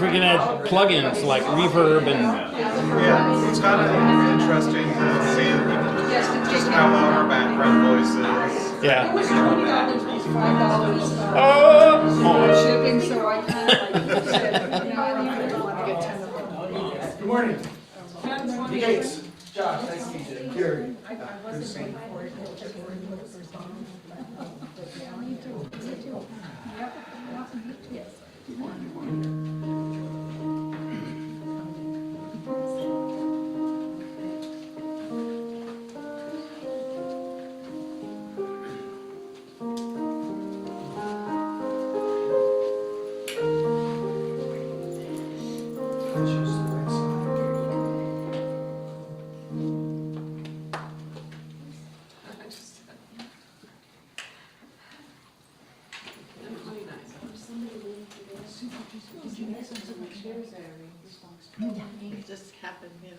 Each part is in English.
we can add plugins like reverb and Yeah, it's kind of interesting to see just how well our background voice is. yeah. It was $20 plus $5 Oh, shipping, so I kind of like said, no, I don't want to get 10 of them. Good morning. $10, Gates. Josh, nice to meet you. Gary. I wasn't ready for it. It just happened, yeah.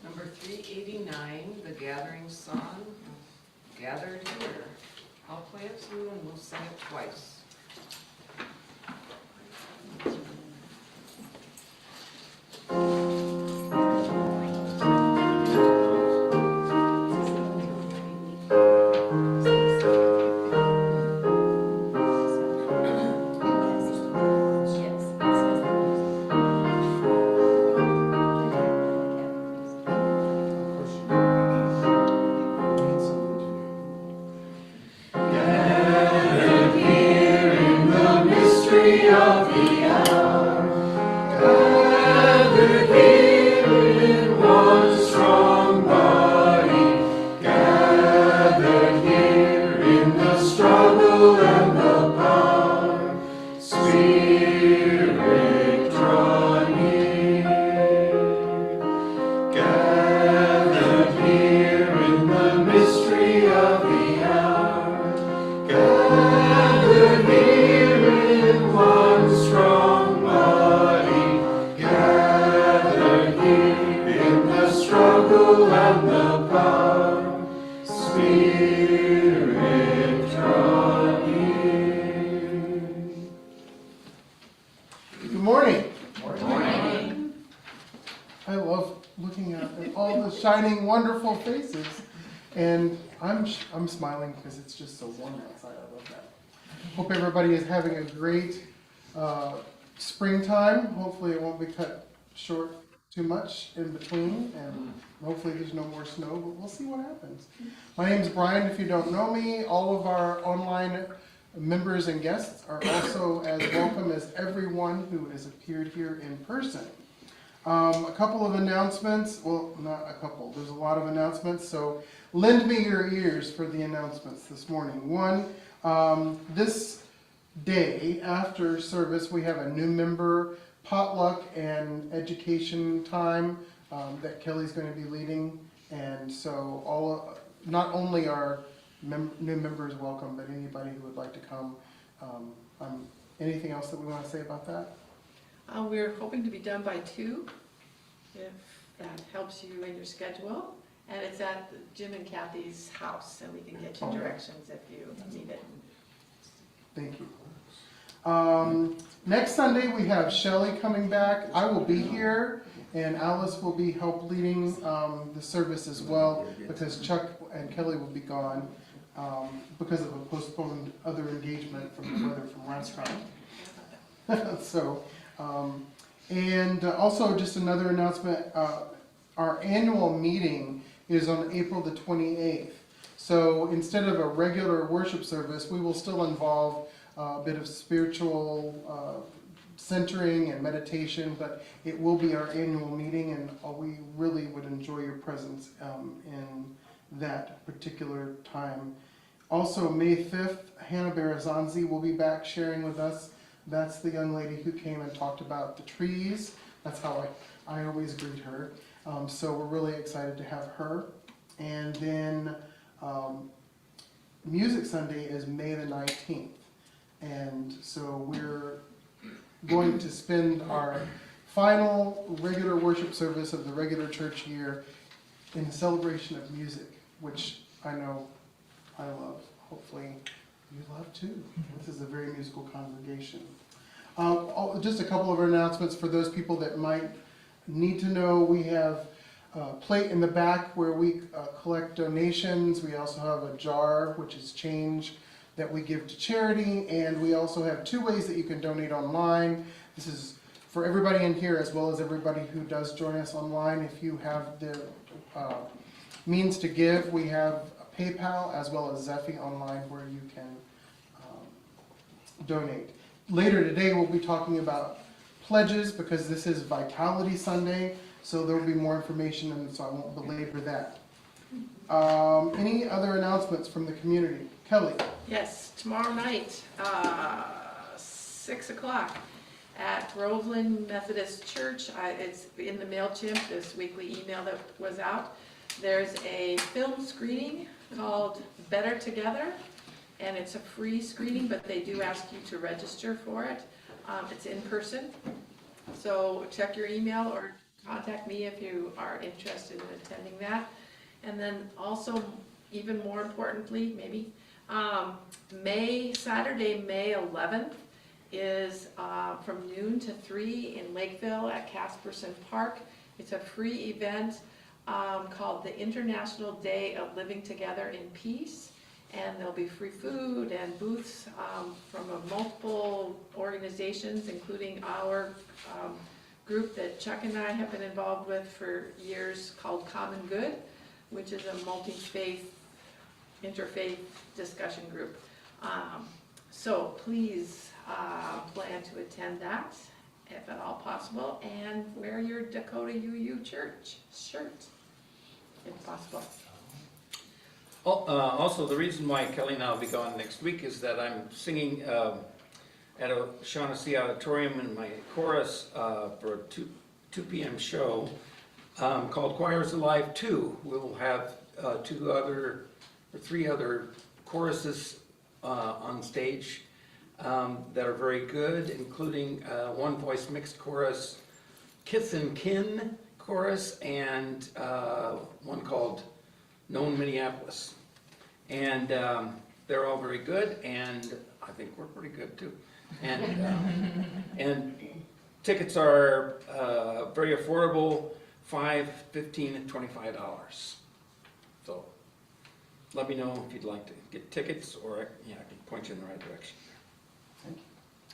Number 389, the gathering song, Gathered Here. I'll play it through and we'll sing it twice. Good morning. I love looking at all the shining, wonderful faces, and I'm smiling because it's just so warm outside. I love that. Hope everybody is having a great springtime. Hopefully, it won't be cut short too much in between, and hopefully there's no more snow, but we'll see what happens. My name's Brian. If you don't know me, all of our online members and guests are also as welcome as everyone who has appeared here in person. A couple of announcements, well, not a couple, there's a lot of announcements, so lend me your ears for the announcements this morning. One, this day after service, we have a new member potluck and education time that Kelly's going to be leading, and so not only are new members welcome, but anybody who would like to come. Anything else that we want to say about that? We're hoping to be done by 2, if that helps you in your schedule. And it's at Jim and Kathy's house, and we can get you directions if you need it. Thank you. Next Sunday we have Shelley coming back. I will be here, and Alice will be leading the service as well, because Chuck and Kelly will be gone because of a postponed other engagement from the weather from last time. So, and also just another announcement, our annual meeting is on April the 28th. So instead of a regular worship service, we will still involve a bit of spiritual centering and meditation, but it will be our annual meeting, and we really would enjoy your presence in that particular time. Also, May 5th, Hannah Barazanzi will be back sharing with us. That's the young lady who came and talked about the trees. That's how I always greet her. So we're really excited to have her. And then Music Sunday is May the 19th. And so we're going to spend our final regular worship service of the regular church year in the celebration of music, which I know I love. Hopefully you love too. This is a very musical congregation. Just a couple of announcements for those people that might need to know. We have a plate in the back where we collect donations. We also have a jar, which is change, that we give to charity. And we also have 2 ways that you can donate online. This is for everybody in here as well as everybody who does join us online. If you have the means to give, we have PayPal as well as Zephy online where you can donate. Later today we'll be talking about pledges because this is Vitality Sunday, so there will be more information and so I won't belabor that. Any other announcements from the community? Kelly? Yes, tomorrow night, 6 o'clock at Groveland Methodist Church. It's in the MailChimp, this weekly email that was out. There's a film screening called Better Together, and it's a free screening, but they do ask you to register for it. It's in person, so check your email or contact me if you are interested in attending that. And then also, even more importantly, maybe, Saturday, May 11th is from noon to 3 in Lakeville at Casperson Park. It's a free event called the International Day of Living Together in Peace. And there'll be free food and booths from multiple organizations, including our group that Chuck and I have been involved with for years called Common Good, which is a multi-faith, interfaith discussion group. So please plan to attend that if at all possible, and wear your Dakota UU Church shirt if possible. Also, the reason why Kelly and I will be gone next week is that I'm singing at a Shaughnessy Auditorium in my chorus for a 2 p.m. show called Choirs Alive 2. We'll have 3 other choruses on stage that are very good, including one voice mixed chorus, Kith and Kin chorus, and one called Known Minneapolis. And they're all very good, and I think we're pretty good too. And tickets are very affordable, $5, $15, and $25. So let me know if you'd like to get tickets, or I can point you in the right direction. Thank you.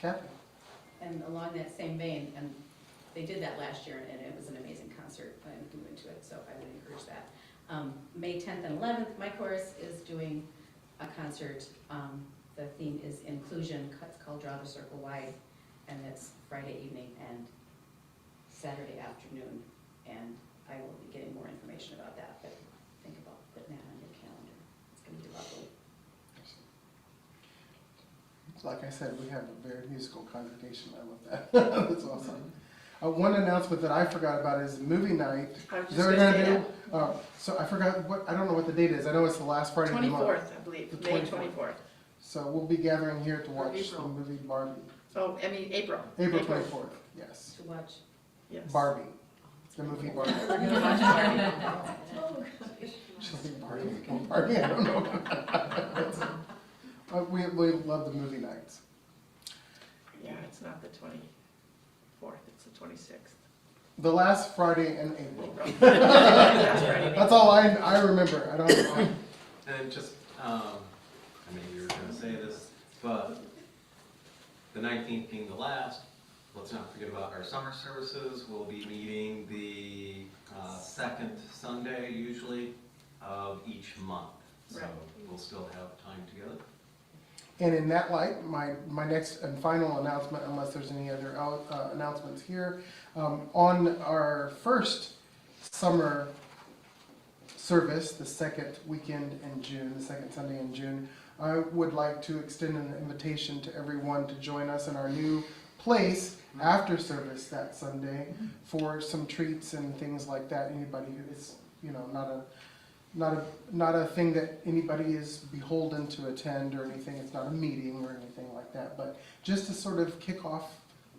Kathy? And along that same vein, and they did that last year, and it was an amazing concert, and we went to it, so I would encourage that. May 10th and 11th, my chorus is doing a concert. The theme is inclusion. It's called Draw the Circle Wide, and it's Friday evening and Saturday afternoon. And I will be getting more information about that, but think about putting that on your calendar. It's going to be lovely. Like I said, we have a very musical congregation. I love that. That's awesome. One announcement that I forgot about is movie night. I was Is just that what gonna we're say gonna do? So I forgot I don't know what the date is. I know it's the last Friday of the month. 24th, I believe, The May 24th. 24th. So we'll be gathering here to watch the April. movie Barbie. Oh, I mean, April. April 24th, yes. To watch. Yes. Barbie, the movie Barbie. We're gonna watch Barbie. She'll think Barbie. Barbie, I don't know. We love the movie nights. Yeah, it's not the 24th, it's the 26th. The last Friday in April. That's right. That's all I remember. I don't know. And just, I mean, you were gonna say this, but the 19th being the last, let's not forget about our summer services. We'll be meeting the second Sunday usually of each month. So Right. we'll still have time together. And in that light, my next and final announcement, unless there's any other announcements here, on our first summer service, the second weekend in June, the second Sunday in June, I would like to extend an invitation to everyone to join us in our new place after service that Sunday for some treats and things like that. Anybody who is, not a thing that anybody is beholden to attend or anything. It's not a meeting or anything like that, but just to sort of kick off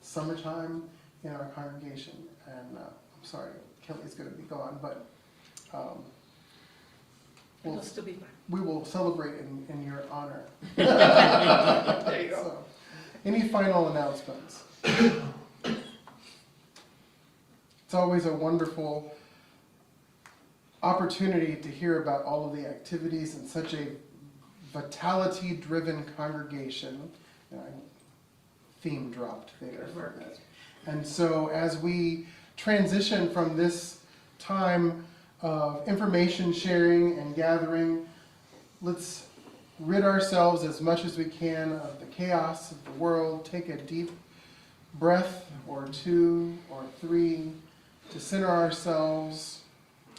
summertime in our congregation. And I'm sorry, Kelly's going to be gone, but It'll still be fun. we will celebrate in your honor. There you go. So, any final announcements? It's always a wonderful opportunity to hear about all of the activities in such a vitality-driven congregation. And I theme dropped there. For that. And so as we transition from this time of information sharing and gathering, let's rid ourselves as much as we can of the chaos of the world. Take a deep breath or two or three to center ourselves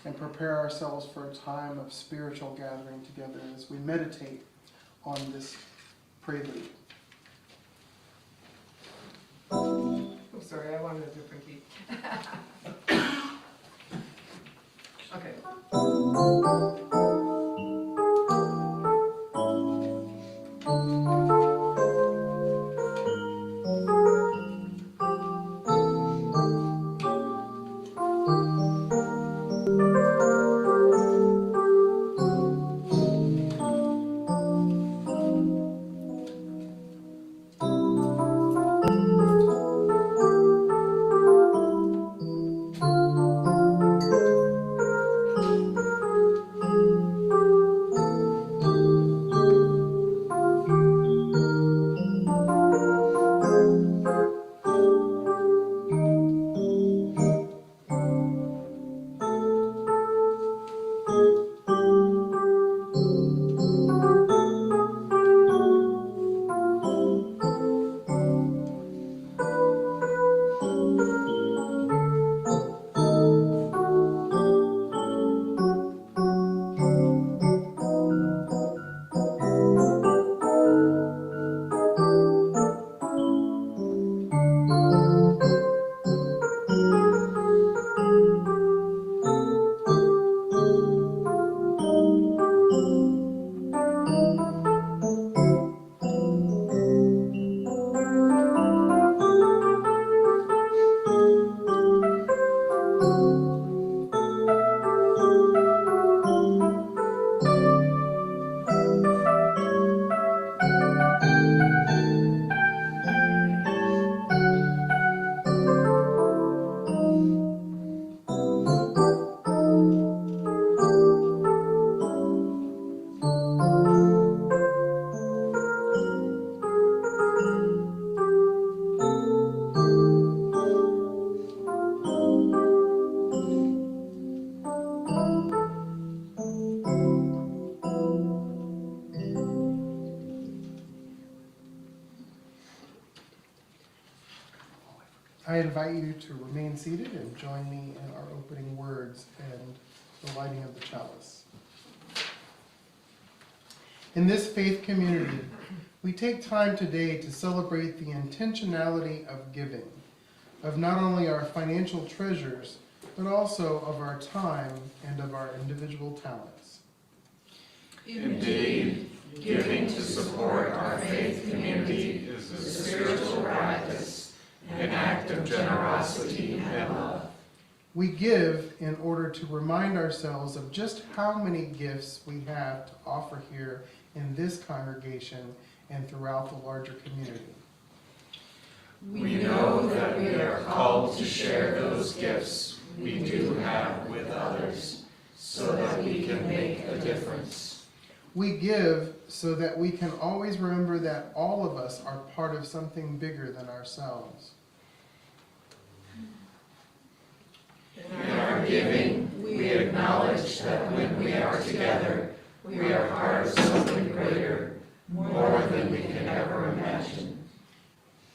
and prepare ourselves for a time of spiritual gathering together as we meditate on this prelude. Oh, sorry, I wanted a different key. Okay. I invite you to remain seated and join me in our opening words and the lighting of the chalice. In this faith community, we take time today to celebrate the intentionality of giving, of not only our financial treasures, but also of our time and of our individual talents. Indeed, giving to support our faith community is a spiritual practice, an act of generosity and love. We give in order to remind ourselves of just how many gifts we have to offer here in this congregation and throughout the larger community. We know that we are called to share those gifts we do have with others so that we can make a difference. We give so that we can always remember that all of us are part of something bigger than ourselves. In our giving, we acknowledge that when we are together, we are part of something greater, more than we can ever imagine.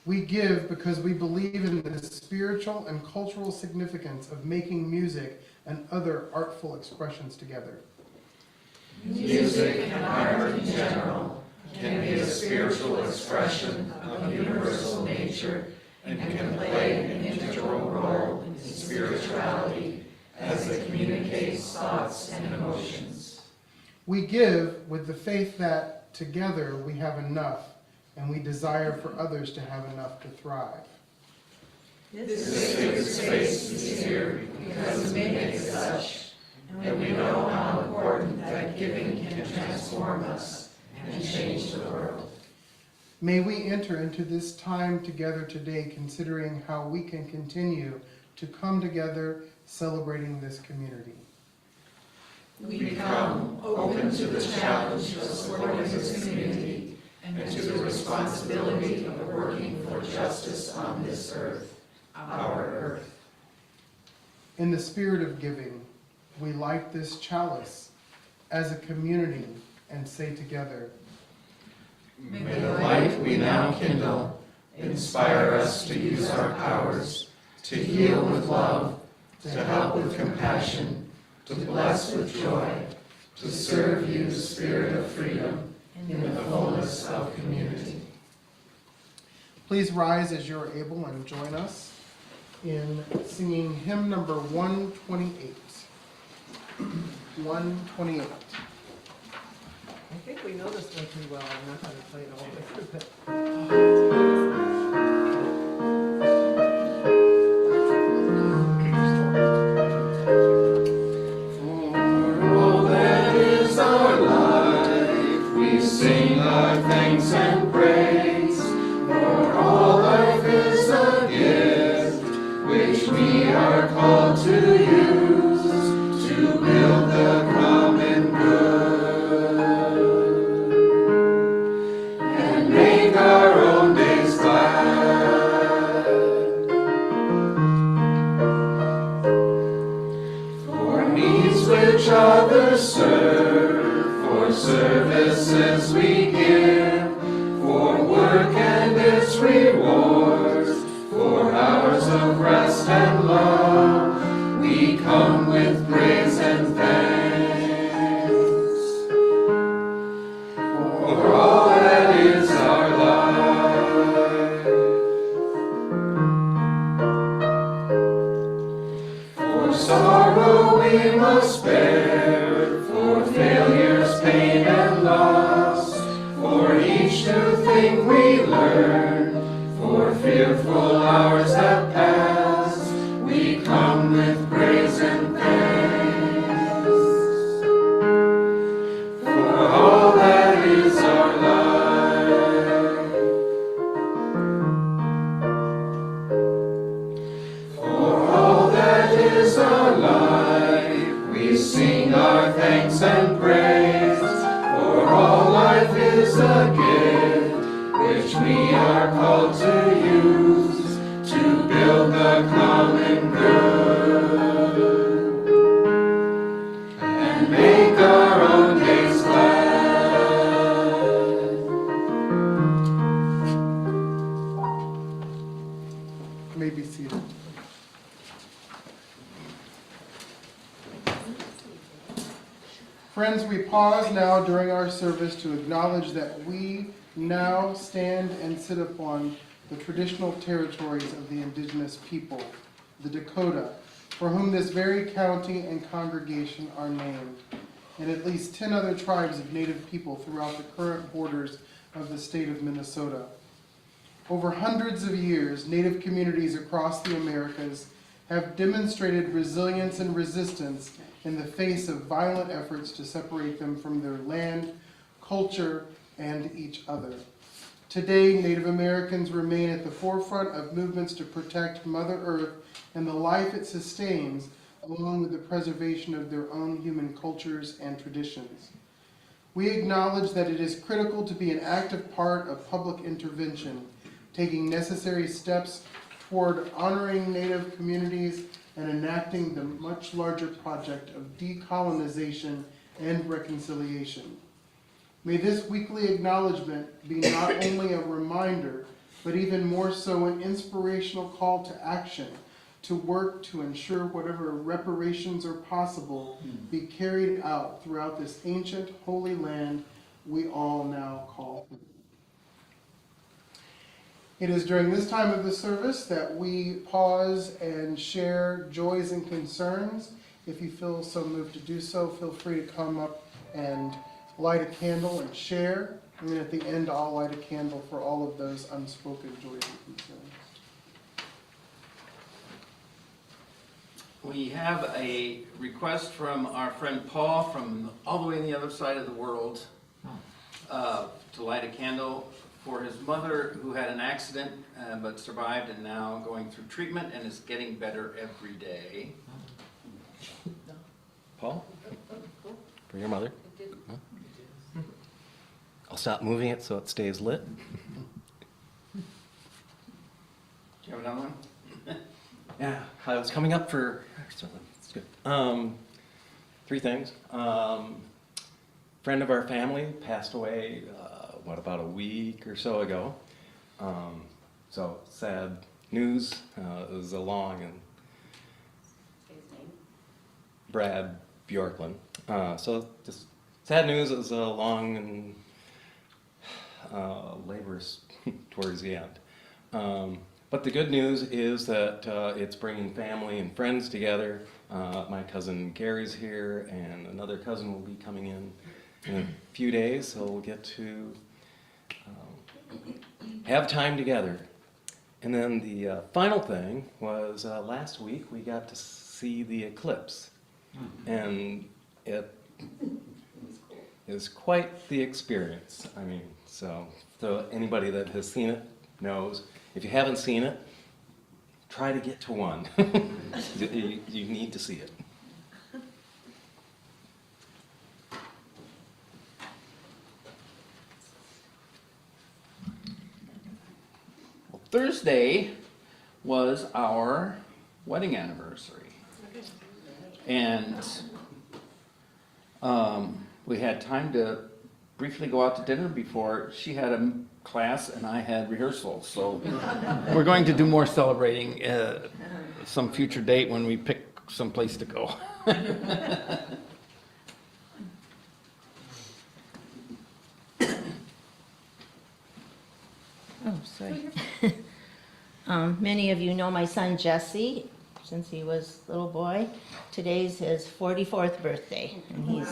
We give because we believe in the spiritual and cultural significance of making music and other artful expressions together. Music and art in general can be a spiritual expression of universal nature and can play an integral role in spirituality as it communicates thoughts and emotions. We give with the faith that together we have enough, and we desire for others to have enough to thrive. This sacred space is here because we make it such, and we know how important that giving can transform us and change the world. May we enter into this time together today considering how we can continue to come together celebrating this community. We become open to the challenge of supporting this community and to the responsibility of working for justice on this earth, our earth. In the spirit of giving, we light this chalice as a community and say together, May the light we now kindle inspire us to use our powers, to heal with love, to help with compassion, to bless with joy, to serve you, spirit of freedom, in the fullness of community. Please rise as you're able and join us in singing hymn number 128. 128. I think we know this one pretty well. I'm not going to play it all the way through, but. For all that is our life, we sing our thanks and praise. For all life is a gift, which we are called to use, to build the common good, and make our own days glad. For needs which others serve, for services we give, for work and its rewards, for hours of rest and love, we come with praise and thanks. For all that is our life, for sorrow we must bear, for failures, pain, and loss, for each new thing we learn, for fearful hours that pass, we come with praise and thanks. For all that is our life, for all that is our life, we sing our thanks and praise. For all life is a gift, which we are called to use, to build the common good, and make our own days glad. You may be seated. Friends, we pause now during our service to acknowledge that we now stand and sit upon the traditional territories of the indigenous people, the Dakota, for whom this very county and congregation are named, and at least 10 other tribes of Native people throughout the current borders of the state of Minnesota. Over hundreds of years, Native communities across the Americas have demonstrated resilience and resistance in the face of violent efforts to separate them from their land, culture, and each other. Today, Native Americans remain at the forefront of movements to protect Mother Earth and the life it sustains, along with the preservation of their own human cultures and traditions. We acknowledge that it is critical to be an active part of public intervention, taking necessary steps toward honoring Native communities and enacting the much larger project of decolonization and reconciliation. May this weekly acknowledgement be not only a reminder, but even more so an inspirational call to action, to work to ensure whatever reparations are possible be carried out throughout this ancient holy land we all now call home. It is during this time of the service that we pause and share joys and concerns. If you feel so moved to do so, feel free to come up and light a candle and share. And then at the end, I'll light a candle for all of those unspoken joys and concerns. We have a request from our friend Paul from all the way on the other side of the world to light a candle for his mother who had an accident but survived and now going through treatment and is getting better every day. Paul? For your mother? I'll stop moving it so it stays lit. Do you have another one? Yeah, I was coming up for, it's good. 3 things. Friend of our family passed away, about a week or so ago. So sad news. It was a long and Brad Bjorklund. So just sad news. It was a long and laborious towards the end. But the good news is that it's bringing family and friends together. My cousin Gary's here, and another cousin will be coming in a few days, so we'll get to have time together. And then the final thing was last week we got to see the eclipse, and it is quite the experience. I mean, so anybody that has seen it knows. If you haven't seen it, try to get to one. You need to see it. Well, Thursday was our wedding anniversary. And we had time to briefly go out to dinner before she had a class and I had rehearsal. So we're going to do more celebrating some future date when we pick some place to go. Oh, sorry. Many of you know my son Jesse, since he was a little boy. Today's his 44th birthday, and he's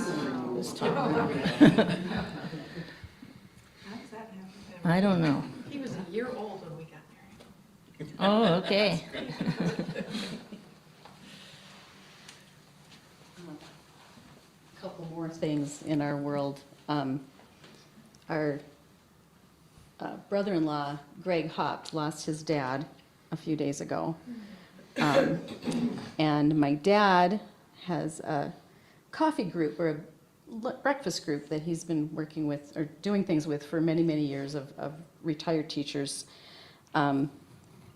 this tall. How does that happen? I don't know. He was a year old when we got married. Oh, okay. A couple more things in our world. Our brother-in-law, Greg Hopt, lost his dad a few days ago. And my dad has a coffee group or a breakfast group that he's been working with or doing things with for many, many years of retired teachers.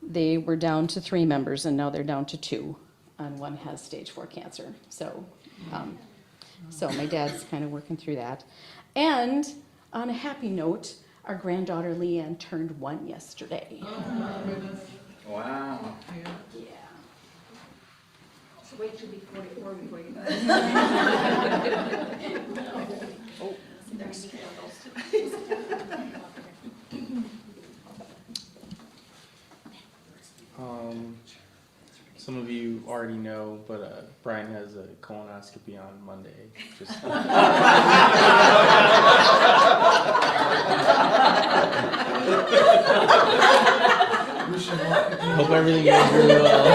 They were down to 3 members and now they're down to 2, and one has stage 4 cancer. So my dad's kind of working through that. And on a happy note, our granddaughter Leanne turned 1 yesterday. Wow. Yeah. So wait till be 44 before you. Some of you already know, but Brian has a colonoscopy on Monday. Just hope everything goes really well.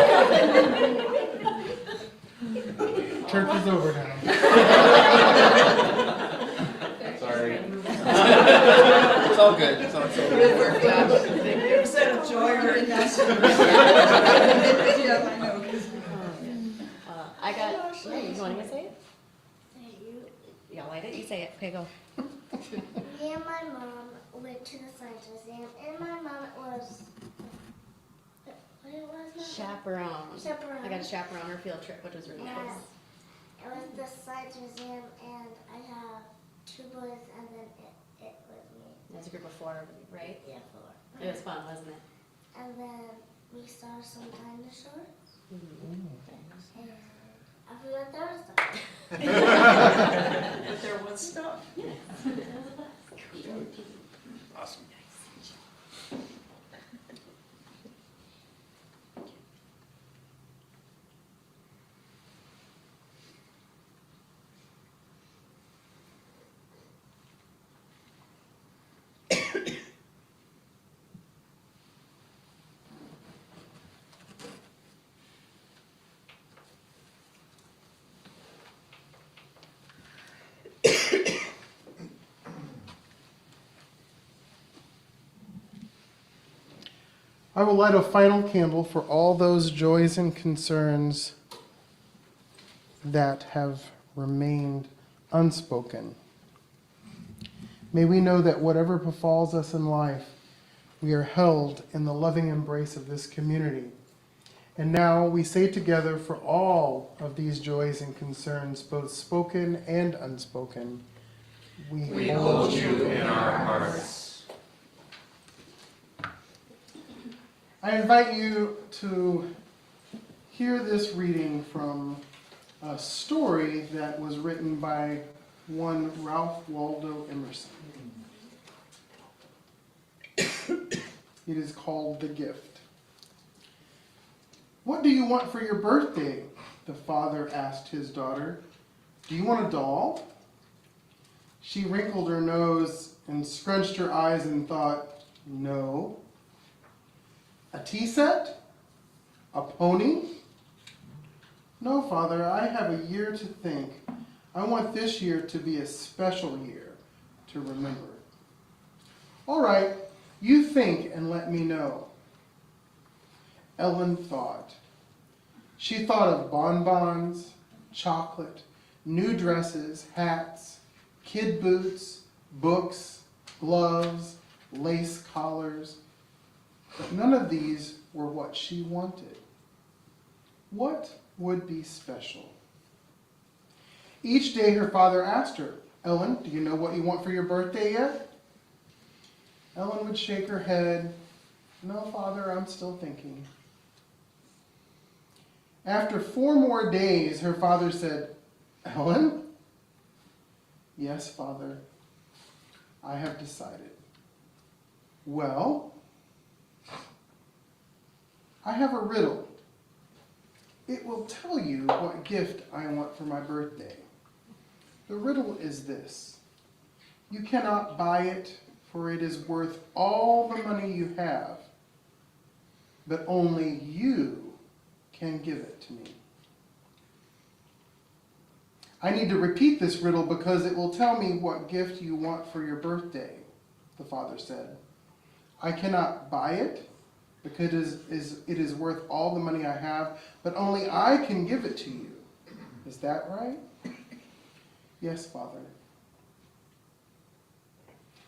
Church is over now. Sorry. It's all good. It's all good. I got, you want me to say it? Yeah, light it, you say it. Okay, go. Me and my mom went to the science museum, and my mom was, what it was? Chaperone. Chaperone. I got a chaperone or field trip, which was really Yes. cool. It was the science museum, and I have 2 boys, and then it was me. That's a group of 4, right? Yeah, 4. It was fun, wasn't it? And then we saw some dinosaurs. And I forgot there was stuff. But there was stuff. Awesome. I will light a final candle for all those joys and concerns that have remained unspoken. May we know that whatever befalls us in life, we are held in the loving embrace of this community. And now we say together for all of these joys and concerns, both spoken and unspoken, we hold you in our hearts. I invite you to hear this reading from a story that was written by one Ralph Waldo Emerson. It is called The Gift. "What do you want for your birthday?" the father asked his daughter. "Do you want a doll?" She wrinkled her nose and scrunched her eyes and thought, "No." "A tea set? A pony?" "No, Father, I have a year to think. I want this year to be a special year to remember." "All right, you think and let me know." Ellen thought. She thought of bonbons, chocolate, new dresses, hats, kid boots, books, gloves, lace collars. But none of these were what she wanted. What would be special? Each day her father asked her, "Ellen, do you know what you want for your birthday yet?" Ellen would shake her head. "No, Father, I'm still thinking." After 4 more days, her father said, "Ellen?" "Yes, Father, I have decided." "Well?" "I have a riddle. It will tell you what gift I want for my birthday. The riddle is this: you cannot buy it, for it is worth all the money you have, but only you can give it to me." "I need to repeat this riddle because it will tell me what gift you want for your birthday," the father said. "I cannot buy it, because it is worth all the money I have, but only I can give it to you. Is that right?" "Yes, Father."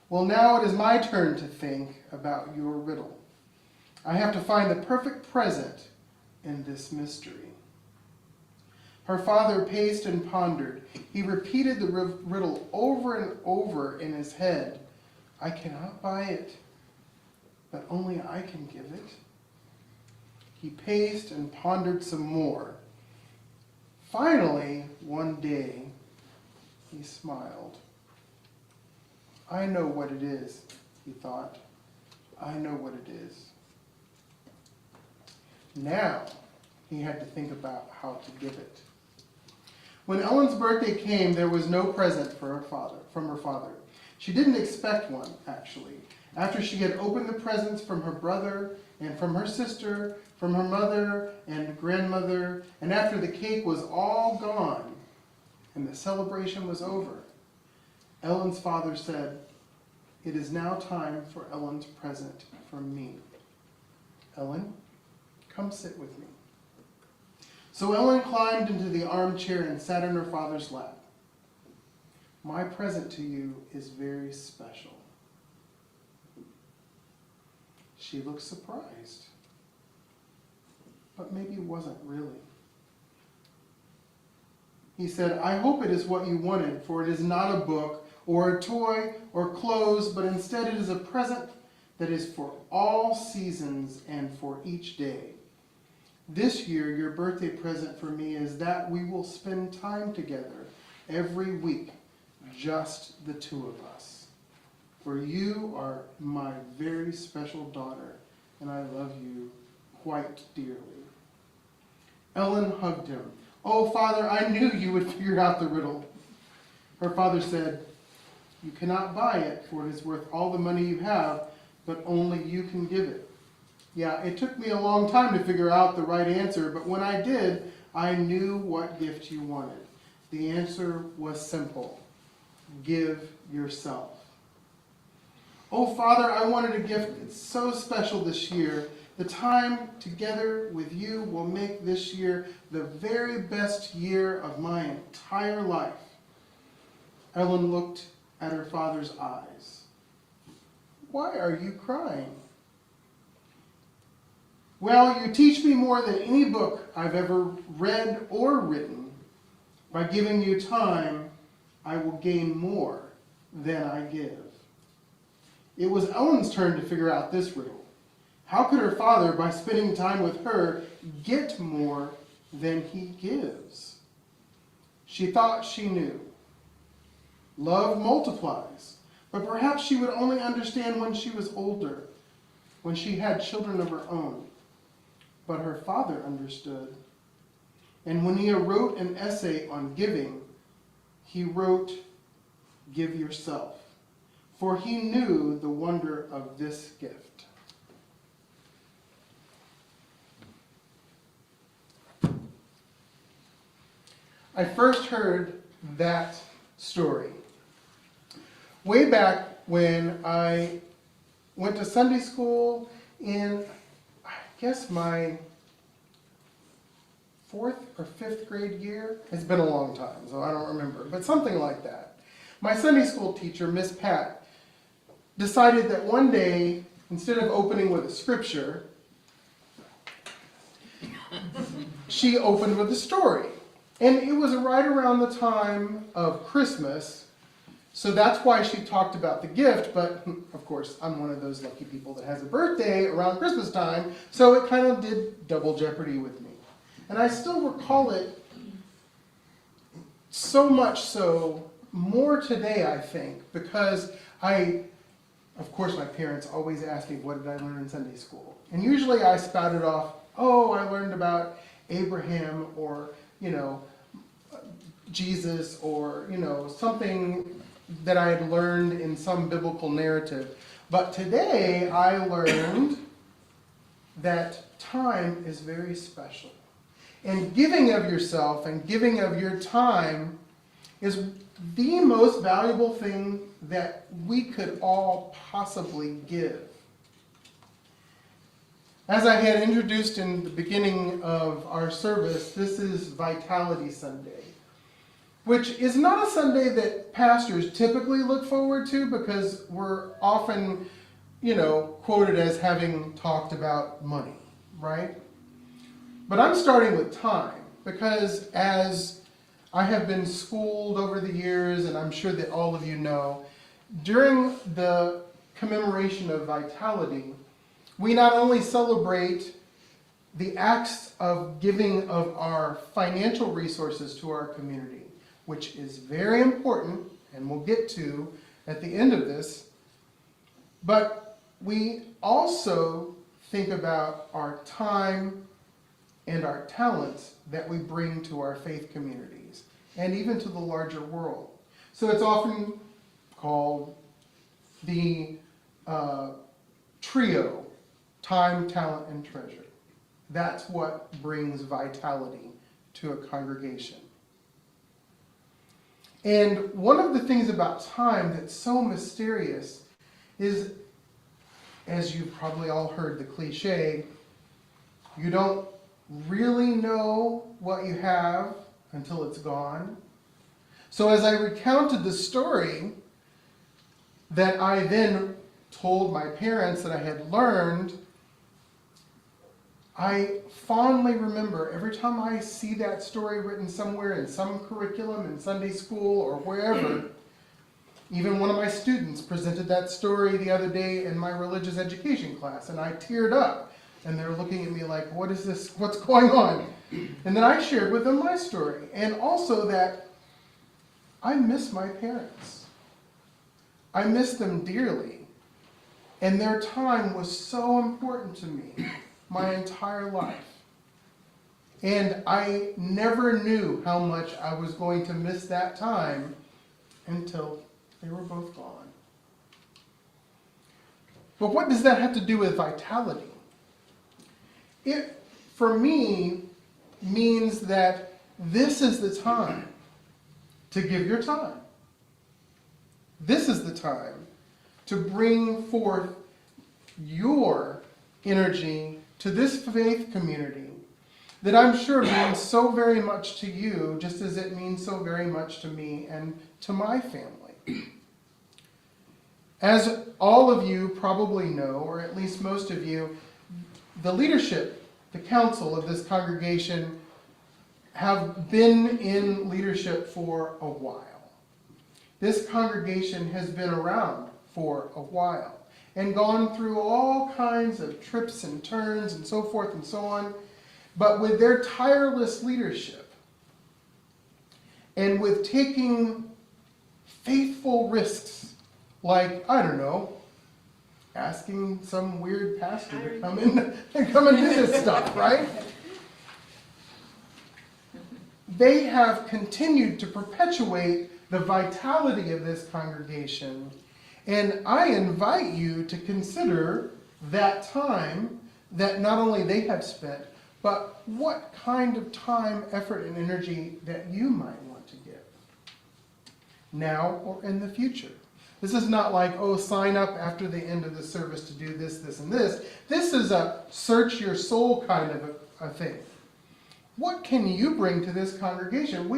"Well, now it is my turn to think about your riddle. I have to find the perfect present in this mystery." Her father paced and pondered. He repeated the riddle over and over in his head. "I cannot buy it, but only I can give it." He paced and pondered some more. Finally, one day, he smiled. "I know what it is," he thought. "I know what it is." Now, he had to think about how to give it. When Ellen's birthday came, there was no present from her father. She didn't expect one, actually. After she had opened the presents from her brother and from her sister, from her mother and grandmother, and after the cake was all gone and the celebration was over, Ellen's father said, "It is now time for Ellen's present from me. Ellen, come sit with me." So Ellen climbed into the armchair and sat in her father's lap. "My present to you is very special." She looked surprised, but maybe wasn't really. He said, "I hope it is what you wanted, for it is not a book or a toy or clothes, but instead it is a present that is for all seasons and for each day. This year, your birthday present for me is that we will spend time together every week, just the two of us. For you are my very special daughter, and I love you quite dearly. Ellen hugged him. Oh, Father, I knew you would figure out the riddle. Her father said, you cannot buy it, for it is worth all the money you have, but only you can give it. Yeah, it took me a long time to figure out the right answer, but when I did, I knew what gift you wanted. The answer was simple. Give yourself. Oh, Father, I wanted a gift that's so special this year. The time together with you will make this year the very best year of my entire life. Ellen looked at her father's eyes. Why are you crying? Well, you teach me more than any book I've ever read or written. By giving you time, I will gain more than I give. It was Ellen's turn to figure out this riddle. How could her father, by spending time with her, get more than he gives? She thought she knew. Love multiplies, but perhaps she would only understand when she was older, when she had children of her own. But her father understood. And when he wrote an essay on giving, he wrote, "Give yourself," for he knew the wonder of this gift. I first heard that story way back when I went to Sunday school in, I guess, my 4th or 5th grade year. It's been a long time, so I don't remember, but something like that. My Sunday school teacher, Miss Pat, decided that one day, instead of opening with a scripture, she opened with a story. And it was right around the time of Christmas, so that's why she talked about the gift, but of course I'm one of those lucky people that has a birthday around Christmas time, so it kind of did double jeopardy with me. And I still recall it so much so, more today I think, because of course my parents always asked me what did I learn in Sunday school. And usually I spouted off, oh, I learned about Abraham or, Jesus or, something that I had learned in some biblical narrative. But today I learned that time is very special. And giving of yourself and giving of your time is the most valuable thing that we could all possibly give. As I had introduced in the beginning of our service, this is Vitality Sunday, which is not a Sunday that pastors typically look forward to because we're often, quoted as having talked about money, right? But I'm starting with time because as I have been schooled over the years, and I'm sure that all of you know, during the commemoration of Vitality, we not only celebrate the acts of giving of our financial resources to our community, which is very important, and we'll get to at the end of this, but we also think about our time and our talents that we bring to our faith communities, and even to the larger world. So it's often called the trio, time, talent, and treasure. That's what brings vitality to a congregation. And one of the things about time that's so mysterious is, as you've probably all heard the cliche, you don't really know what you have until it's gone. So as I recounted the story that I then told my parents that I had learned, I fondly remember every time I see that story written somewhere in some curriculum in Sunday school or wherever, Even one of my students presented that story the other day in my religious education class, and I teared up. And they're looking at me like, what is this? What's going on? And then I shared with them my story. And also that I miss my parents. I miss them dearly. And their time was so important to me my entire life. And I never knew how much I was going to miss that time until they were both gone. But what does that have to do with vitality? It, for me, means that this is the time to give your time. This is the time to bring forth your energy to this faith community that I'm sure means so very much to you, just as it means so very much to me and to my family. As all of you probably know, or at least most of you, the leadership, the council of this congregation have been in leadership for a while. This congregation has been around for a while and gone through all kinds of trips and turns and so forth and so on. But with their tireless leadership and with taking faithful risks, like, I don't know, asking some weird pastor to come in and come and do this stuff, right? They have continued to perpetuate the vitality of this congregation. And I invite you to consider that time that not only they have spent, but what kind of time, effort, and energy that you might want to give now or in the future. This is not like, oh, sign up after the end of the service to do this, this, and this. This is a search your soul kind of a thing. What can you bring to this congregation?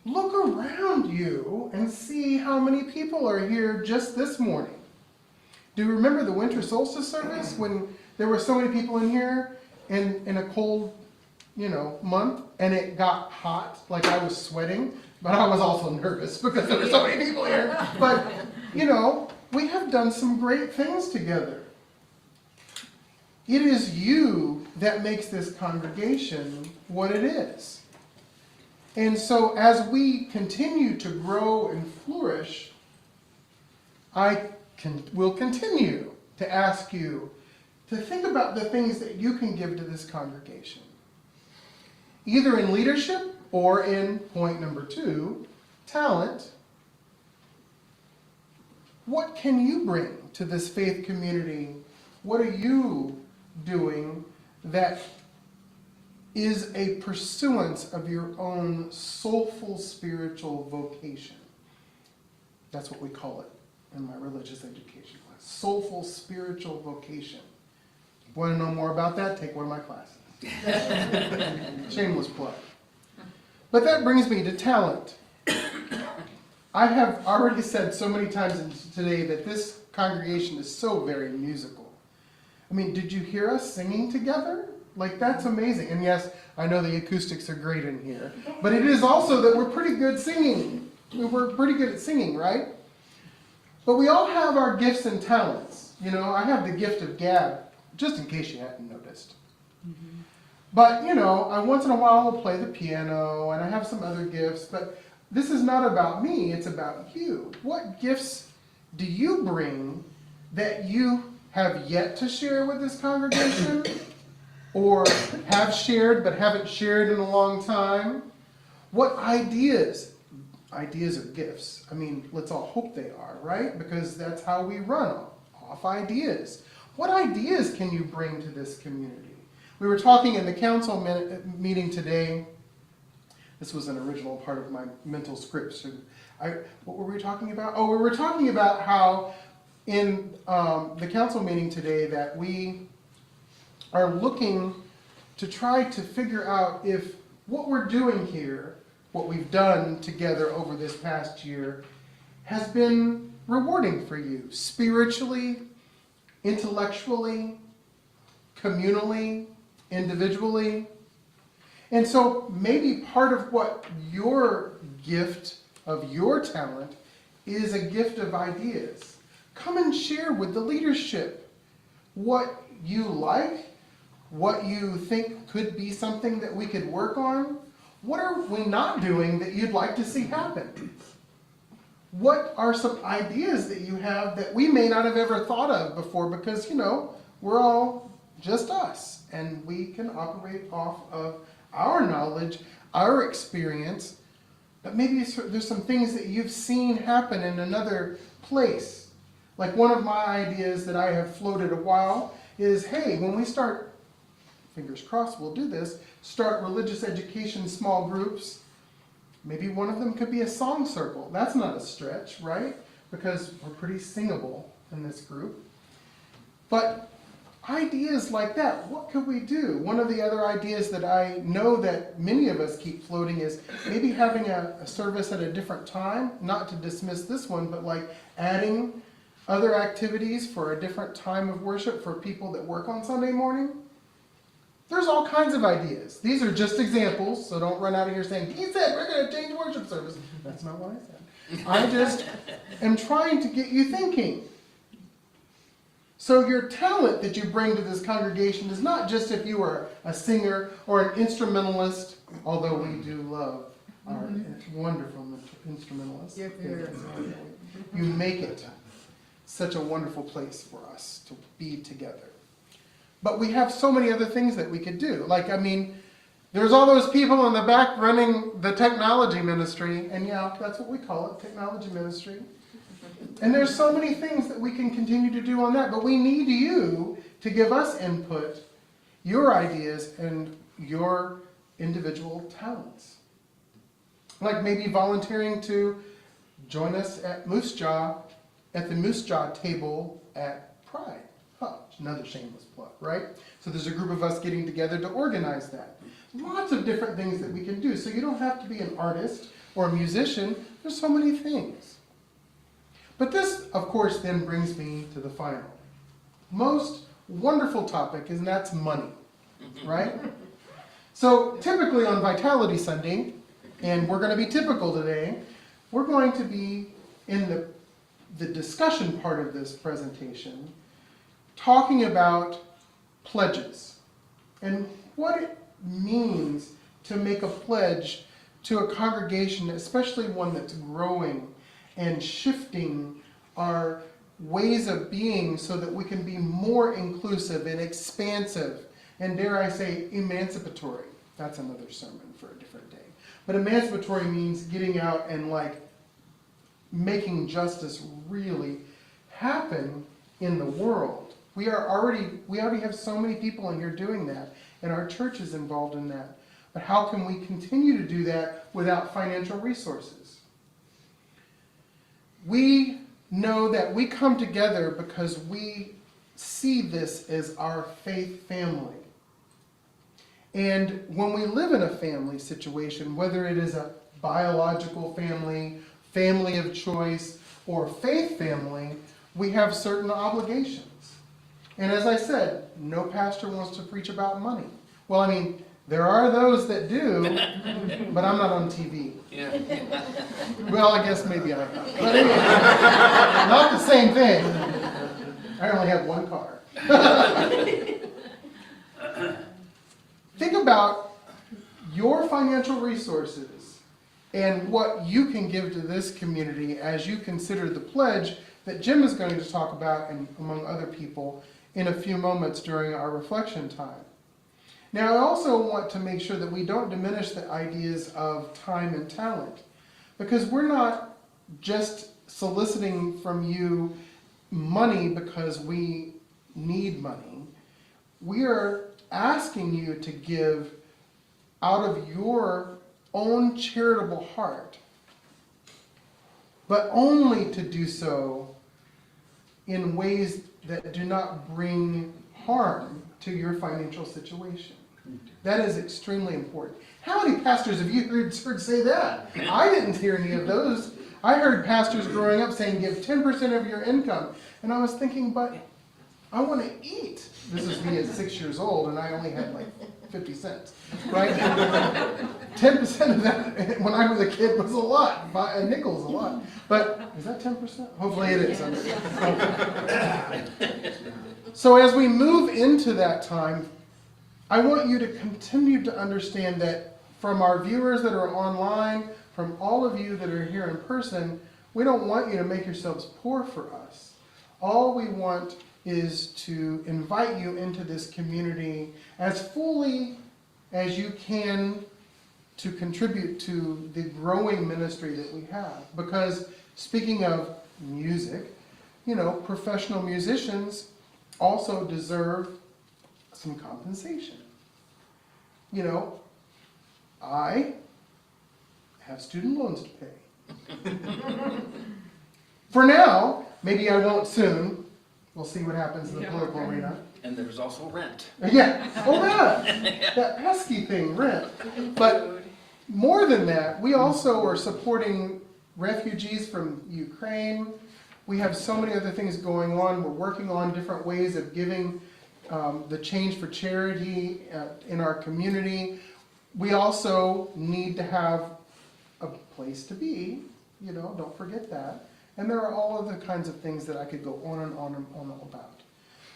Look around you and see how many people are here just this morning. Do you remember the winter solstice service when there were so many people in here in a cold, month, and it got hot, like I was sweating, but I was also nervous because there were so many people here. But, we have done some great things together. It is you that makes this congregation what it is. And so as we continue to grow and flourish, I will continue to ask you to think about the things that you can give to this congregation. Either in leadership or in point number 2, talent. What can you bring to this faith community? What are you doing that is a pursuance of your own soulful spiritual vocation? That's what we call it in my religious education class. Soulful spiritual vocation. Want to know more about that? Take one of my classes. Shameless plug. But that brings me to talent. I have already said so many times today that this congregation is so very musical. I mean, did you hear us singing together? Like, that's amazing. And yes, I know the acoustics are great in here, but it is also that we're pretty good singing. We're pretty good at singing, right? But we all have our gifts and talents. I have the gift of gab, just in case you hadn't noticed. Mm-hmm. But, I once in a while will play the piano, and I have some other gifts, but this is not about me, it's about you. What gifts do you bring that you have yet to share with this congregation? Or have shared but haven't shared in a long time? What ideas? Ideas are gifts. I mean, let's all hope they are, right? Because that's how we run, off ideas. What ideas can you bring to this community? We were talking in the council meeting today. This was an original part of my mental script. So what were we talking about? Oh, we were talking about how in the council meeting today that we are looking to try to figure out if what we're doing here, what we've done together over this past year, has been rewarding for you spiritually, intellectually, communally, individually. And so maybe part of what your gift of your talent is a gift of ideas. Come and share with the leadership what you like, what you think could be something that we could work on. What are we not doing that you'd like to see happen? What are some ideas that you have that we may not have ever thought of before because, we're all just us and we can operate off of our knowledge, our experience, but maybe there's some things that you've seen happen in another place. Like one of my ideas that I have floated a while is, hey, when we start, fingers crossed we'll do this, start religious education small groups, maybe one of them could be a song circle. That's not a stretch, right? Because we're pretty singable in this group. But ideas like that, what could we do? One of the other ideas that I know that many of us keep floating is maybe having a service at a different time, not to dismiss this one, but like adding other activities for a different time of worship for people that work on Sunday morning. There's all kinds of ideas. These are just examples, so don't run out of here saying, he said we're going to change worship service. That's not what I said. I just am trying to get you thinking. So your talent that you bring to this congregation is not just if you are a singer or an instrumentalist, although we do love our wonderful instrumentalists. You make it such a wonderful place for us to be together. But we have so many other things that we could do. There's all those people in the back running the technology ministry, and yeah, that's what we call it, technology ministry. And there's so many things that we can continue to do on that, but we need you to give us input, your ideas, and your individual talents. Like maybe volunteering to join us at Moose Jaw, at the Moose Jaw table at Pride. Another shameless plug, right? So there's a group of us getting together to organize that. Lots of different things that we can do. So you don't have to be an artist or a musician. There's so many things. But this, of course, then brings me to the final, most wonderful topic, and that's money, right? So typically on Vitality Sunday, and we're going to be typical today, we're going to be in the discussion part of this presentation talking about pledges and what it means to make a pledge to a congregation, especially one that's growing and shifting our ways of being so that we can be more inclusive and expansive and, dare I say, emancipatory. That's another sermon for a different day. But emancipatory means getting out and making justice really happen in the world. We already have so many people in here doing that, and our church is involved in that. But how can we continue to do that without financial resources? We know that we come together because we see this as our faith family. And when we live in a family situation, whether it is a biological family, family of choice, or faith family, we have certain obligations. And as I said, no pastor wants to preach about money. Well, there are those that do, but I'm not on TV. Yeah. Well, I guess maybe I am. But anyway, not the same thing. I only have one car. Think about your financial resources and what you can give to this community as you consider the pledge that Jim is going to talk about, and among other people, in a few moments during our reflection time. Now, I also want to make sure that we don't diminish the ideas of time and talent, because we're not just soliciting from you money because we need money. We are asking you to give out of your own charitable heart, but only to do so in ways that do not bring harm to your financial situation. That is extremely important. How many pastors have you heard say that? I didn't hear any of those. I heard pastors growing up saying, give 10% of your income. And I was thinking, but I want to eat. This is me at 6 years old, and I only had 50 cents, right? 10% of that, when I was a kid, was a lot. A nickel's a lot. But is that 10%? Hopefully it is. So as we move into that time, I want you to continue to understand that from our viewers that are online, from all of you that are here in person, we don't want you to make yourselves poor for us. All we want is to invite you into this community as fully as you can to contribute to the growing ministry that we have. Because speaking of music, you know, professional musicians also deserve some compensation. You know, I have student loans to pay. For now, maybe I won't soon. We'll see what happens in the political arena. And there's also rent. Yeah, oh yeah, that pesky thing, rent. But more than that, we also are supporting refugees from Ukraine. We have so many other things going on. We're working on different ways of giving the change for charity in our community. We also need to have a place to be, you know, don't forget that. And there are all other kinds of things that I could go on and on and on about.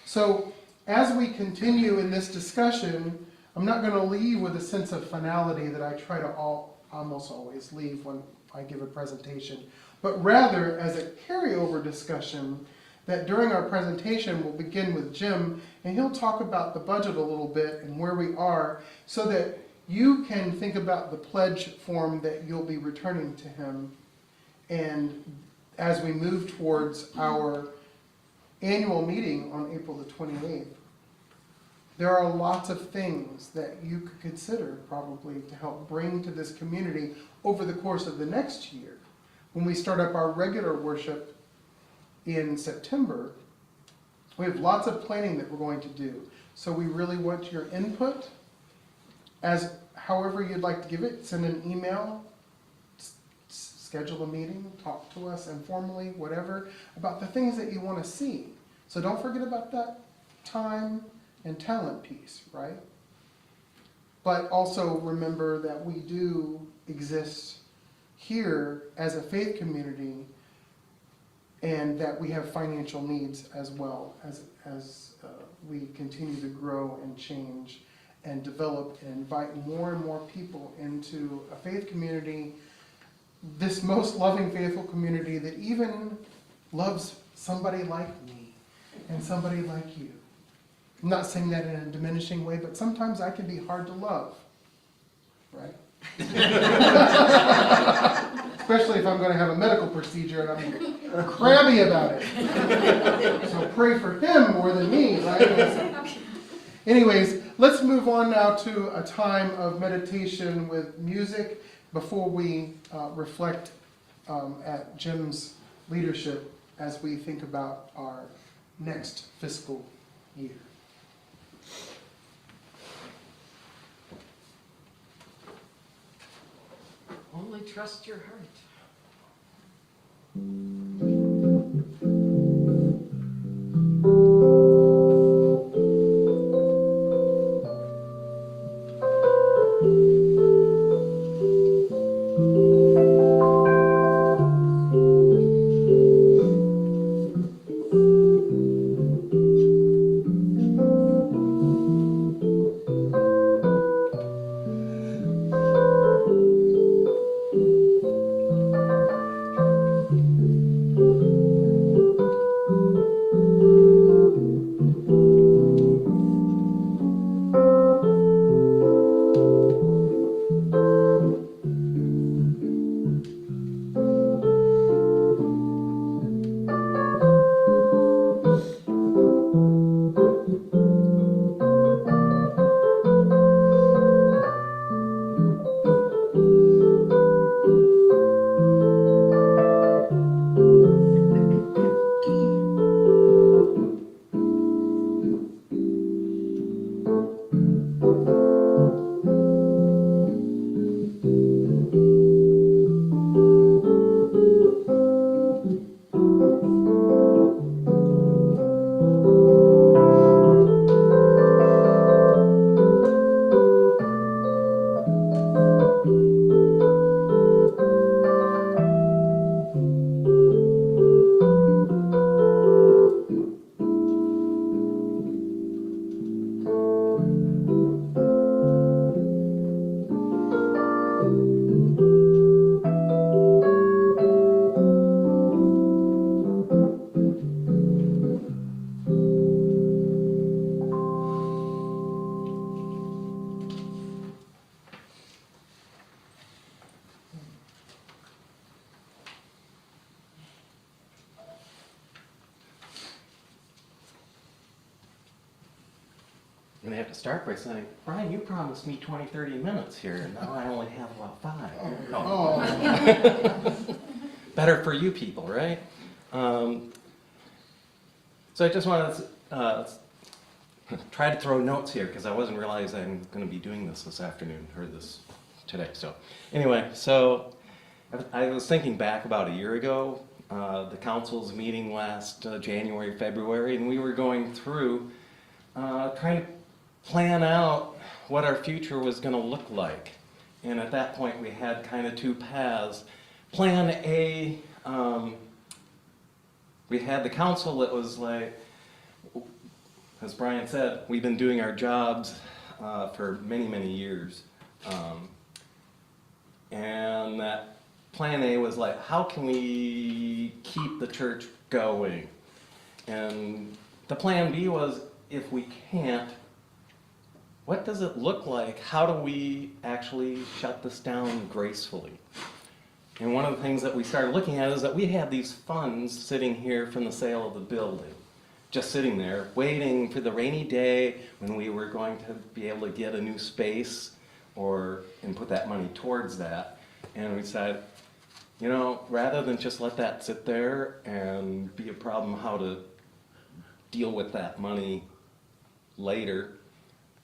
So as we continue in this discussion, I'm not going to leave with a sense of finality that I try to almost always leave when I give a presentation, but rather as a carryover discussion that during our presentation we'll begin with Jim, and he'll talk about the budget a little bit and where we are so that you can think about the pledge form that you'll be returning to him. And as we move towards our annual meeting on April the 28th, there are lots of things that you could consider probably to help bring to this community over the course of the next year. When we start up our regular worship in September, we have lots of planning that we're going to do. So we really want your input. As however you'd like to give it, send an email, schedule a meeting, talk to us informally, whatever, about the things that you want to see. So don't forget about that time and talent piece, right? But also remember that we do exist here as a faith community and that we have financial needs as well as we continue to grow and change and develop and invite more and more people into a faith community, this most loving, faithful community that even loves somebody like me and somebody like you. I'm not saying that in a diminishing way, but sometimes I can be hard to love, right? Especially if I'm going to have a medical procedure and I'm crabby about it. So pray for him more than me, right? Anyways, let's move on now to a time of meditation with music before we reflect at Jim's leadership as we think about our next fiscal year. Only trust your heart. I'm gonna have to start by saying, Brian, you promised me 20, 30 minutes here, and now I only have about 5. No. Oh, Better for you people, right? So I just wanted to try to throw notes here, because I wasn't realizing I'm going to be doing this afternoon, or this today. So anyway, so I was thinking back about a year ago, the council's meeting last January, February, and we were going through trying to plan out what our future was going to look like. And at that point, we had kind of 2 paths. Plan A, we had the council that was like, as Brian said, we've been doing our jobs for many, many years. And that plan A was like, how can we keep the church going? And the plan B was, if we can't, what does it look like? How do we actually shut this down gracefully? And one of the things that we started looking at is that we had these funds sitting here from the sale of the building, just sitting there, waiting for the rainy day when we were going to be able to get a new space and put that money towards that. And we decided, you know, rather than just let that sit there and be a problem how to deal with that money later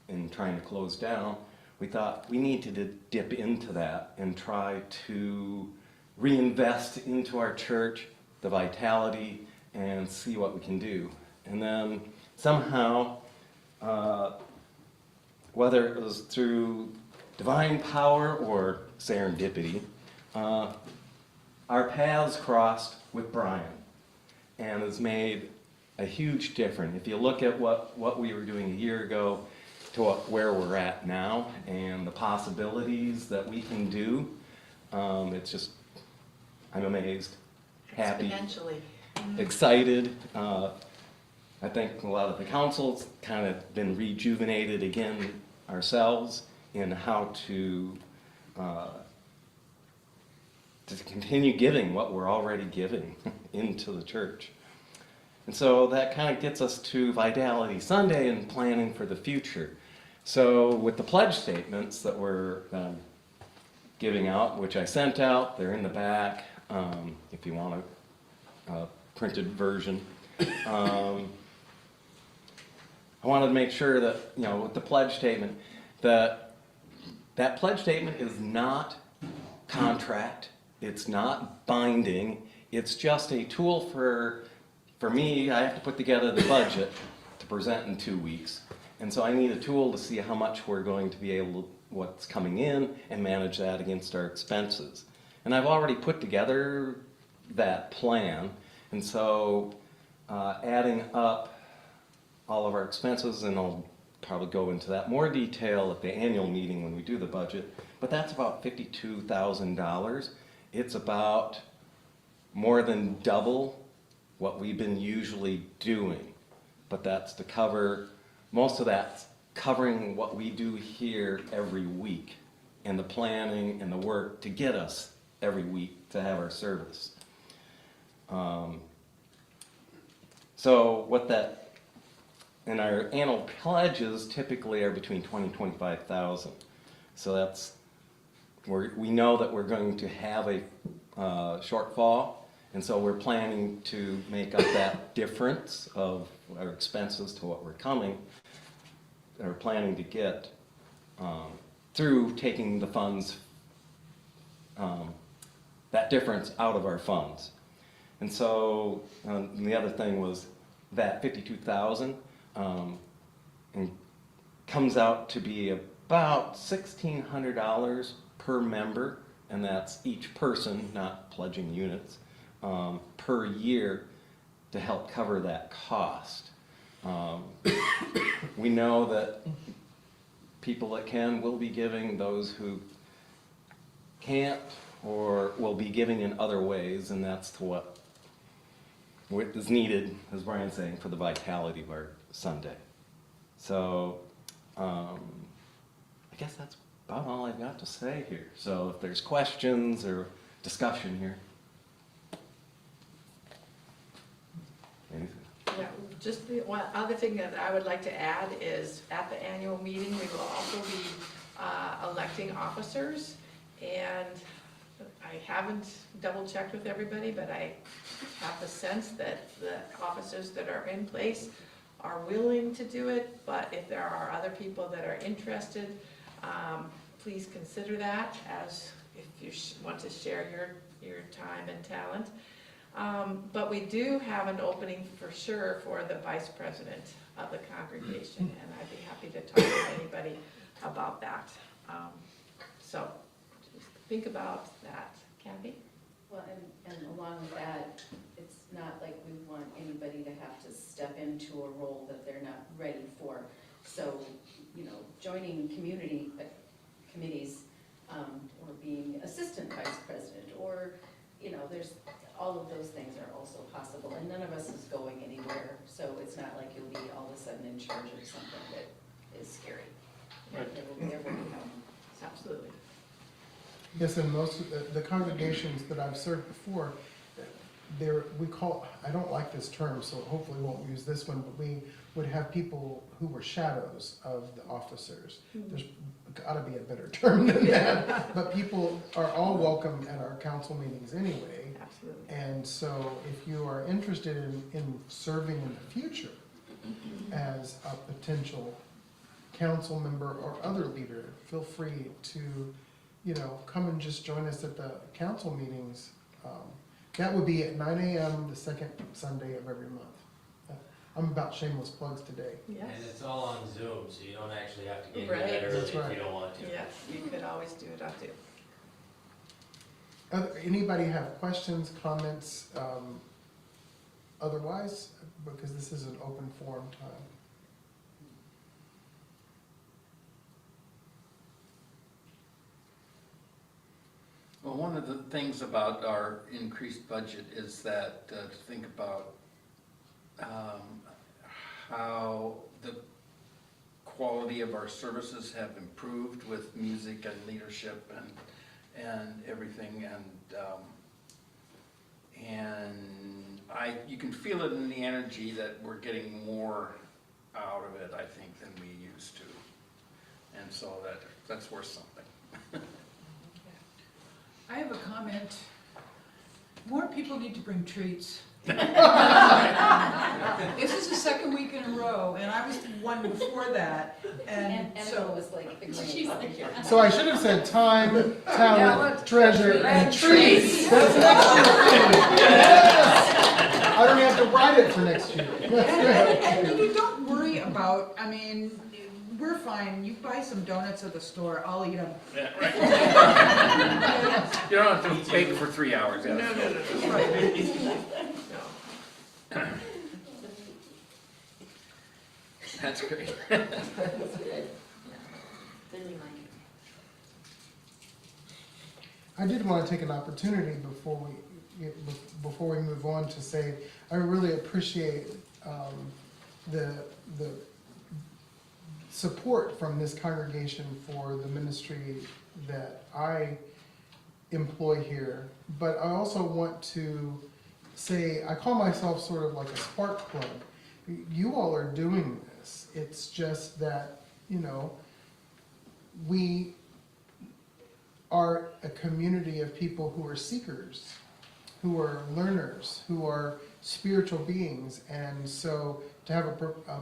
in trying to close down, we thought we need to dip into that and try to reinvest into our church, the vitality, and see what we can do. And then somehow, whether it was through divine power or serendipity, our paths crossed with Brian, and has made a huge difference. If you look at what we were doing a year ago to where we're at now and the possibilities that we can do, it's just, I'm amazed, happy, Exponentially. excited. I think a lot of the council's kind of been rejuvenated again ourselves in how to continue giving what we're already giving into the church. And so that kind of gets us to Vitality Sunday and planning for the future. So with the pledge statements that we're giving out, which I sent out, they're in the back if you want a printed version. I wanted to make sure that, you know, with the pledge statement, that pledge statement is not contract, it's not binding, it's just a tool for me. I have to put together the budget to present in 2 weeks. And so I need a tool to see how much we're going to be able to, what's coming in, and manage that against our expenses. And I've already put together that plan, and so adding up all of our expenses, and I'll probably go into that more detail at the annual meeting when we do the budget, but that's about $52,000. It's about more than double what we've been usually doing, but that's to cover, most of that's covering what we do here every week, and the planning and the work to get us every week to have our service. So what that, and our annual pledges typically are between 20 and 25,000. So that's, we know that we're going to have a shortfall, and so we're planning to make up that difference of our expenses to what we're planning to get through taking the funds, that difference out of our funds. And so and the other thing was that 52,000 and comes out to be about $1,600 per member, and that's each person, not pledging units, per year to help cover that cost. We know that people that can will be giving, those who can't or will be giving in other ways, and that's to what is needed, as Brian's saying, for the vitality of our Sunday. So I guess that's about all I've got to say here. So if there's questions or discussion here. Anything? Yeah, Just the one other thing that I would like to add is at the annual meeting, we will also be electing officers. And I haven't double checked with everybody, but I have the sense that the officers that are in place are willing to do it. But if there are other people that are interested, please consider that as if you want to share your time and talent. But we do have an opening for sure for the vice president of the congregation, and I'd be happy to talk to anybody about that. So just think about that. Kathy? Well, and along with that, it's not like we want anybody to have to step into a role that they're not ready for. So, you know, joining community committees, or being assistant vice president, or, you know, there's, all of those things are also possible, and none of us is going anywhere, so it's not like you'll be all of a sudden in charge of something that is scary. There will be help. Absolutely. Yes, and most of the congregations that I've served before, we call, I don't like this term, so hopefully won't use this one, but we would have people who were shadows of the officers. There's gotta be a better term than that, but people are all welcome at our council meetings anyway. Absolutely. And so if you are interested in serving in the future as a potential council member or other leader, feel free to, you know, come and just join us at the council meetings. That would be at 9 a.m. the second Sunday of every month. I'm about shameless plugs today. Yes. And it's all on Zoom, so you don't actually have to get Right. in that early That's right. if you don't want to. Yes, you could always do it on Zoom. Anybody have questions, comments, otherwise, because this is an open forum time. Well, one of the things about our increased budget is that, to think about how the quality of our services have improved with music and leadership and everything, and you can feel it in the energy that we're getting more out of it, I think, than we used to, and so that's worth something. I have a comment. More people need to bring treats. This is the second week in a row, and I was one before that, and Annabelle so. was like agreeing over here. So I should have said time, talent, treasure, and treats. treats. That's next year. Yes! I don't have to write it for next year. That's good. And you don't worry about, I mean, we're fine, you buy some donuts at the store, I'll eat them. Yeah, right. You don't have to bake for 3 hours. Yeah. No. That's great. Then you like it. I did want to take an opportunity before we move on to say I really appreciate the support from this congregation for the ministry that I employ here, but I also want to say I call myself sort of like a spark plug. You all are doing this. It's just that, you know, we are a community of people who are seekers, who are learners, who are spiritual beings, and so to have a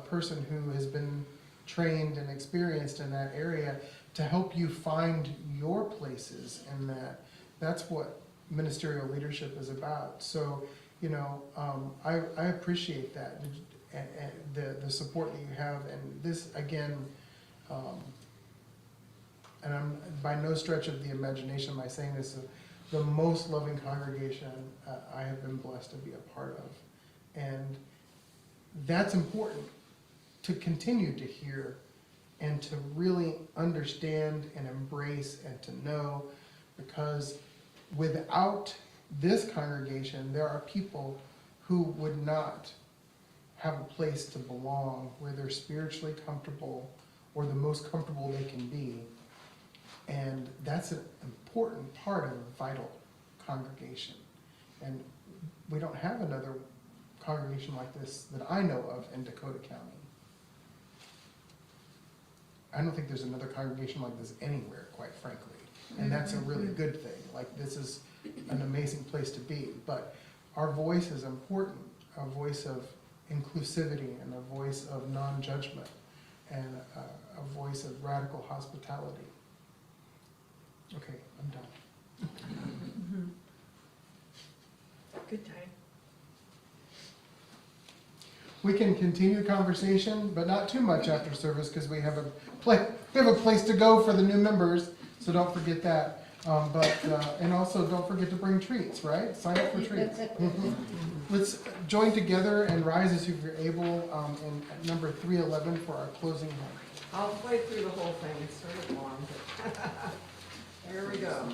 person who has been trained and experienced in that area to help you find your places in that, that's what ministerial leadership is about. So, you know, I appreciate that, and the support that you have, and this, again, and I'm by no stretch of the imagination am I saying this, the most loving congregation I have been blessed to be a part of. And that's important to continue to hear and to really understand and embrace and to know, because without this congregation, there are people who would not have a place to belong, where they're spiritually comfortable or the most comfortable they can be. And that's an important part of a vital congregation. And we don't have another congregation like this that I know of in Dakota County. I don't think there's another congregation like this anywhere, quite frankly. And that's a really good thing. Like, this is an amazing place to be. But our voice is important, a voice of inclusivity and a voice of non-judgment and a voice of radical hospitality. Okay, I'm done. Good time. We can continue the conversation, but not too much after service because we have a place to go for the new members, so don't forget that. And also don't forget to bring treats, right? Sign up for treats. Let's join together and rise as if you're able in at number 311 for our closing hymn. I'll play through the whole thing, it's sort of long, but here we go.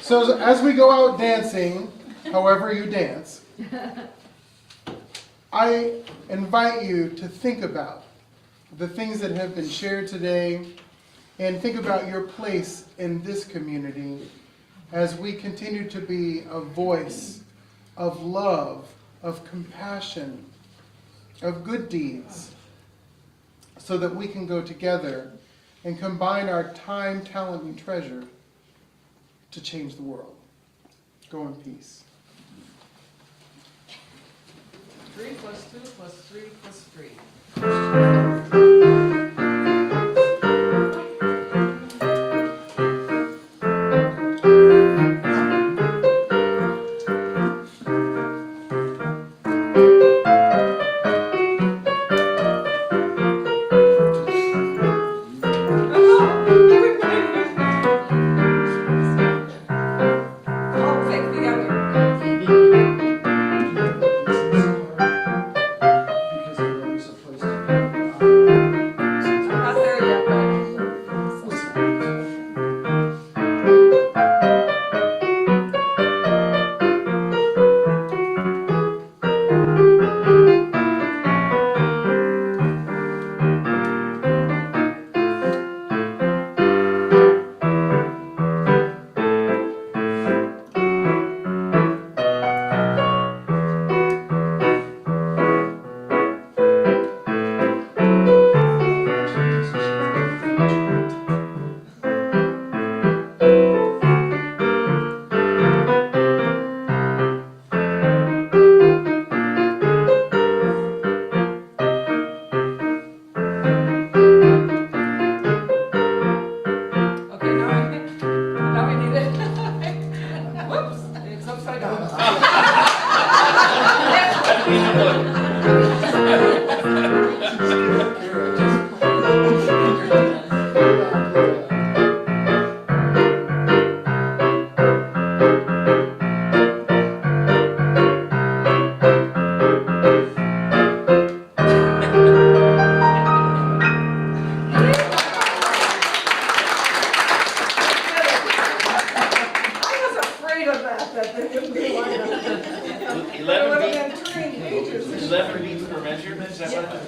So as we go out dancing, however you dance, I invite you to think about the things that have been shared today and think about your place in this community as we continue to be a voice of love, of compassion, of good deeds, so that we can go together and combine our time, talent, and treasure to change the world. Go in peace. 3 plus 2 plus 3 plus 3.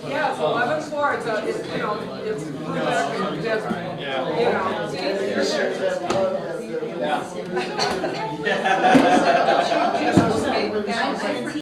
Yeah, it's 11-4, it's, you know, it's Rebecca and Desmond. You know, see?